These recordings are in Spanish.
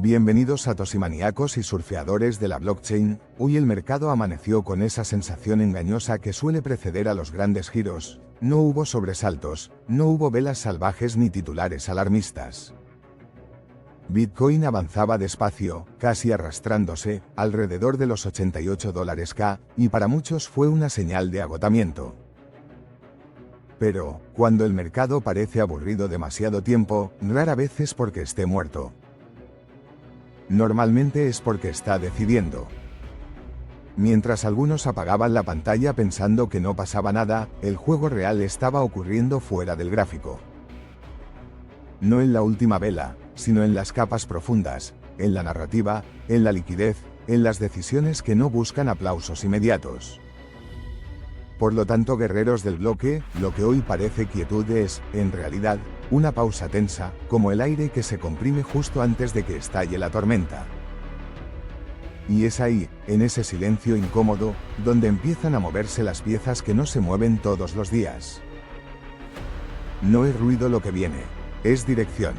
Bienvenidos satoshimaniacos y surfeadores de la blockchain. Hoy el mercado amaneció con esa sensación engañosa que suele preceder a los grandes giros. No hubo sobresaltos, no hubo velas salvajes ni titulares alarmistas. Bitcoin avanzaba despacio, casi arrastrándose, alrededor de los $88K, y para muchos fue una señal de agotamiento. Pero, cuando el mercado parece aburrido demasiado tiempo, rara vez es porque esté muerto. Normalmente es porque está decidiendo. Mientras algunos apagaban la pantalla pensando que no pasaba nada, el juego real estaba ocurriendo fuera del gráfico. No en la última vela, sino en las capas profundas, en la narrativa, en la liquidez, en las decisiones que no buscan aplausos inmediatos. Por lo tanto, guerreros del bloque, lo que hoy parece quietud es, en realidad, una pausa tensa, como el aire que se comprime justo antes de que estalle la tormenta. Y es ahí, en ese silencio incómodo, donde empiezan a moverse las piezas que no se mueven todos los días. No es ruido lo que viene, es dirección.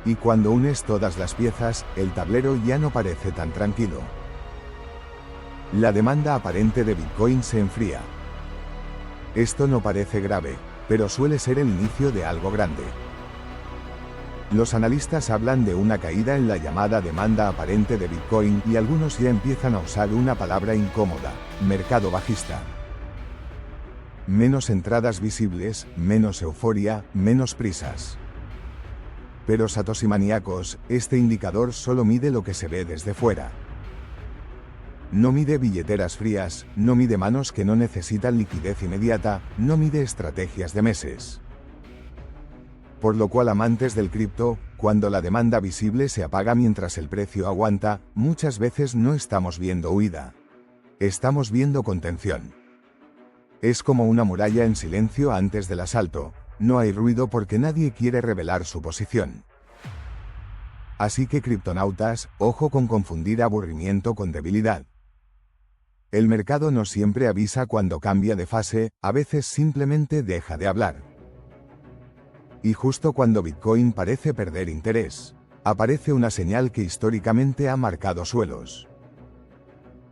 Y cuando unes todas las piezas, el tablero ya no parece tan tranquilo. La demanda aparente de Bitcoin se enfría. Esto no parece grave, pero suele ser el inicio de algo grande. Los analistas hablan de una caída en la llamada demanda aparente de Bitcoin y algunos ya empiezan a usar una palabra incómoda: mercado bajista. Menos entradas visibles, menos euforia, menos prisas. Pero satoshimaniacos, este indicador solo mide lo que se ve desde fuera. No mide billeteras frías, no mide manos que no necesitan liquidez inmediata, no mide estrategias de meses. Por lo cual, amantes del cripto, cuando la demanda visible se apaga mientras el precio aguanta, muchas veces no estamos viendo huida. Estamos viendo contención. Es como una muralla en silencio antes del asalto, no hay ruido porque nadie quiere revelar su posición. Así que criptonautas, ojo con confundir aburrimiento con debilidad. El mercado no siempre avisa cuando cambia de fase, a veces simplemente deja de hablar. Y justo cuando Bitcoin parece perder interés, aparece una señal que históricamente ha marcado suelos.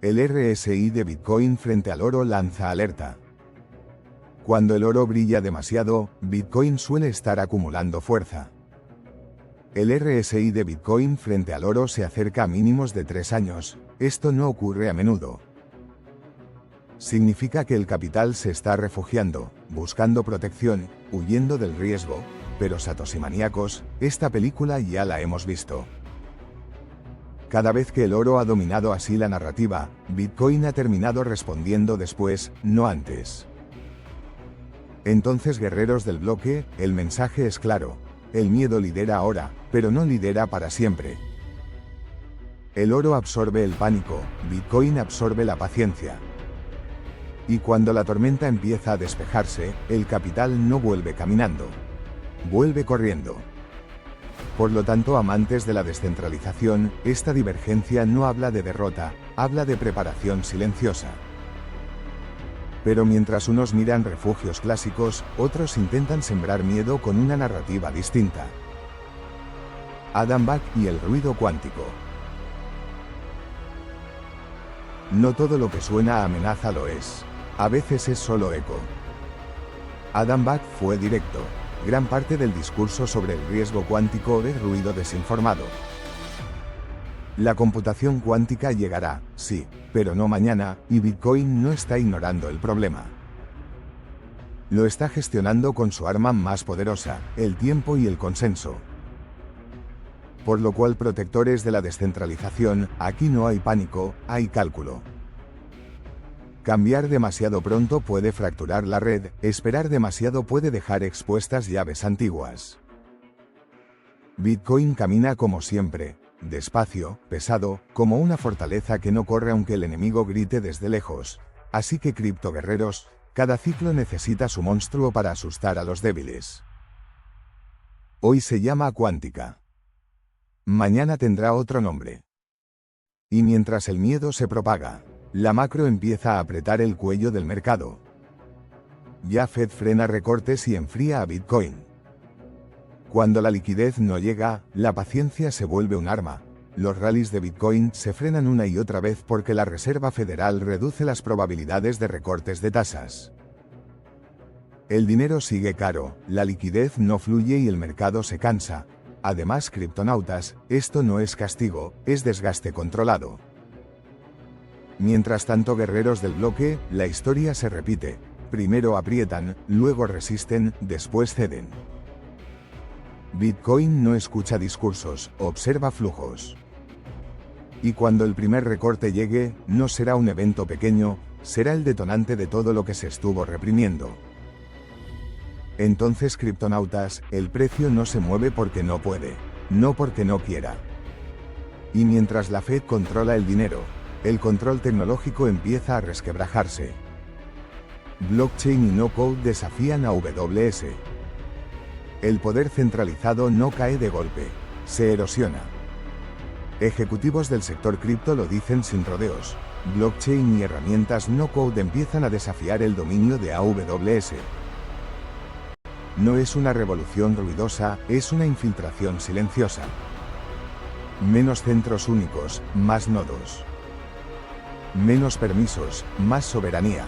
El RSI de Bitcoin frente al oro lanza alerta. Cuando el oro brilla demasiado, Bitcoin suele estar acumulando fuerza. El RSI de Bitcoin frente al oro se acerca a mínimos de 3 años, esto no ocurre a menudo. Significa que el capital se está refugiando, buscando protección, huyendo del riesgo, pero satoshimaniacos, esta película ya la hemos visto. Cada vez que el oro ha dominado así la narrativa, Bitcoin ha terminado respondiendo después, no antes. Entonces, guerreros del bloque, el mensaje es claro: el miedo lidera ahora, pero no lidera para siempre. El oro absorbe el pánico, Bitcoin absorbe la paciencia. Y cuando la tormenta empieza a despejarse, el capital no vuelve caminando, vuelve corriendo. Por lo tanto, amantes de la descentralización, esta divergencia no habla de derrota, habla de preparación silenciosa. Pero mientras unos miran refugios clásicos, otros intentan sembrar miedo con una narrativa distinta. Adam Back y el ruido cuántico. No todo lo que suena a amenaza lo es. A veces es solo eco. Adam Back fue directo. Gran parte del discurso sobre el riesgo cuántico es ruido desinformado. La computación cuántica llegará, sí, pero no mañana, y Bitcoin no está ignorando el problema. Lo está gestionando con su arma más poderosa, el tiempo y el consenso. Por lo cual, protectores de la descentralización, aquí no hay pánico, hay cálculo. Cambiar demasiado pronto puede fracturar la red, esperar demasiado puede dejar expuestas llaves antiguas. Bitcoin camina como siempre, despacio, pesado, como una fortaleza que no corre aunque el enemigo grite desde lejos. Así que, criptoguerreros, cada ciclo necesita su monstruo para asustar a los débiles. Hoy se llama cuántica. Mañana tendrá otro nombre. Y mientras el miedo se propaga, la macro empieza a apretar el cuello del mercado. Ya Fed frena recortes y enfría a Bitcoin. Cuando la liquidez no llega, la paciencia se vuelve un arma. Los rallies de Bitcoin se frenan una y otra vez porque la Reserva Federal reduce las probabilidades de recortes de tasas. El dinero sigue caro, la liquidez no fluye y el mercado se cansa. Además, criptonautas, esto no es castigo, es desgaste controlado. Mientras tanto, guerreros del bloque, la historia se repite. Primero aprietan, luego resisten, después ceden. Bitcoin no escucha discursos, observa flujos. Y cuando el primer recorte llegue, no será un evento pequeño, será el detonante de todo lo que se estuvo reprimiendo. Entonces, criptonautas, el precio no se mueve porque no puede, no porque no quiera. Y mientras la Fed controla el dinero, el control tecnológico empieza a resquebrajarse. Blockchain y no-code desafían a AWS. El poder centralizado no cae de golpe, se erosiona. Ejecutivos del sector cripto lo dicen sin rodeos. Blockchain y herramientas no-code empiezan a desafiar el dominio de AWS. No es una revolución ruidosa, es una infiltración silenciosa. Menos centros únicos, más nodos. Menos permisos, más soberanía.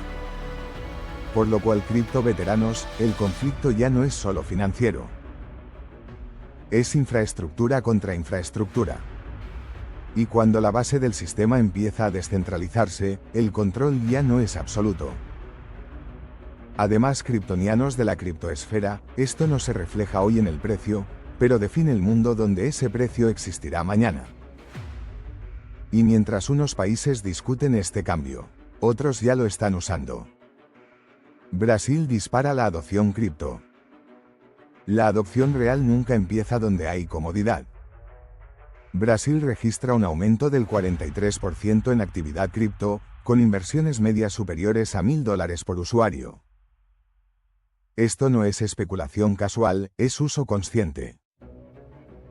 Por lo cual, cripto veteranos, el conflicto ya no es solo financiero. Es infraestructura contra infraestructura. Y cuando la base del sistema empieza a descentralizarse, el control ya no es absoluto. Además, criptonianos de la criptoesfera, esto no se refleja hoy en el precio, pero define el mundo donde ese precio existirá mañana. Y mientras unos países discuten este cambio, otros ya lo están usando. Brasil dispara la adopción cripto. La adopción real nunca empieza donde hay comodidad. Brasil registra un aumento del 43% en actividad cripto, con inversiones medias superiores a $1.000 por usuario. Esto no es especulación casual, es uso consciente.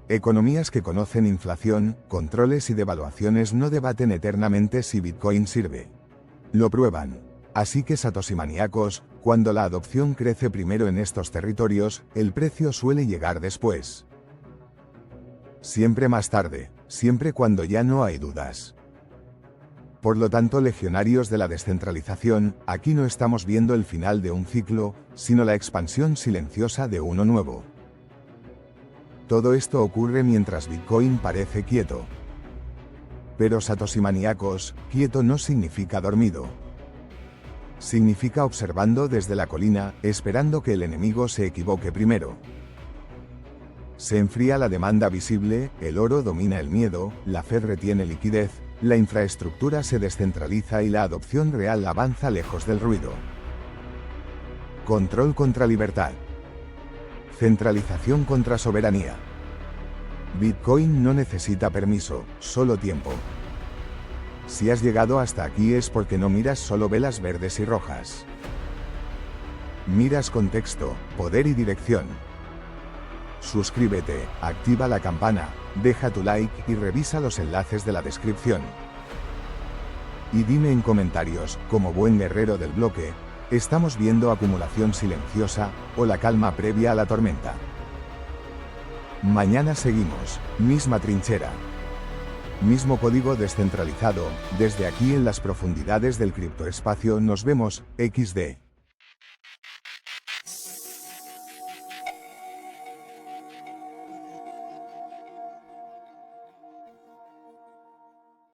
Economías que conocen inflación, controles y devaluaciones no debaten eternamente si Bitcoin sirve. Lo prueban. Así que satoshimaniacos, cuando la adopción crece primero en estos territorios, el precio suele llegar después. Siempre más tarde, siempre cuando ya no hay dudas. Por lo tanto, legionarios de la descentralización, aquí no estamos viendo el final de un ciclo, sino la expansión silenciosa de uno nuevo. Todo esto ocurre mientras Bitcoin parece quieto. Pero satoshimaniacos, quieto no significa dormido. Significa observando desde la colina, esperando que el enemigo se equivoque primero. Se enfría la demanda visible, el oro domina el miedo, la Fed retiene liquidez, la infraestructura se descentraliza y la adopción real avanza lejos del ruido. Control contra libertad. Centralización contra soberanía. Bitcoin no necesita permiso, solo tiempo. Si has llegado hasta aquí es porque no miras solo velas verdes y rojas. Miras contexto, poder y dirección. Suscríbete, activa la campana, deja tu like y revisa los enlaces de la descripción. Y dime en comentarios, como buen guerrero del bloque, ¿estamos viendo acumulación silenciosa o la calma previa a la tormenta? Mañana seguimos, misma trinchera. Mismo código descentralizado, desde aquí en las profundidades del criptoespacio nos vemos, XD.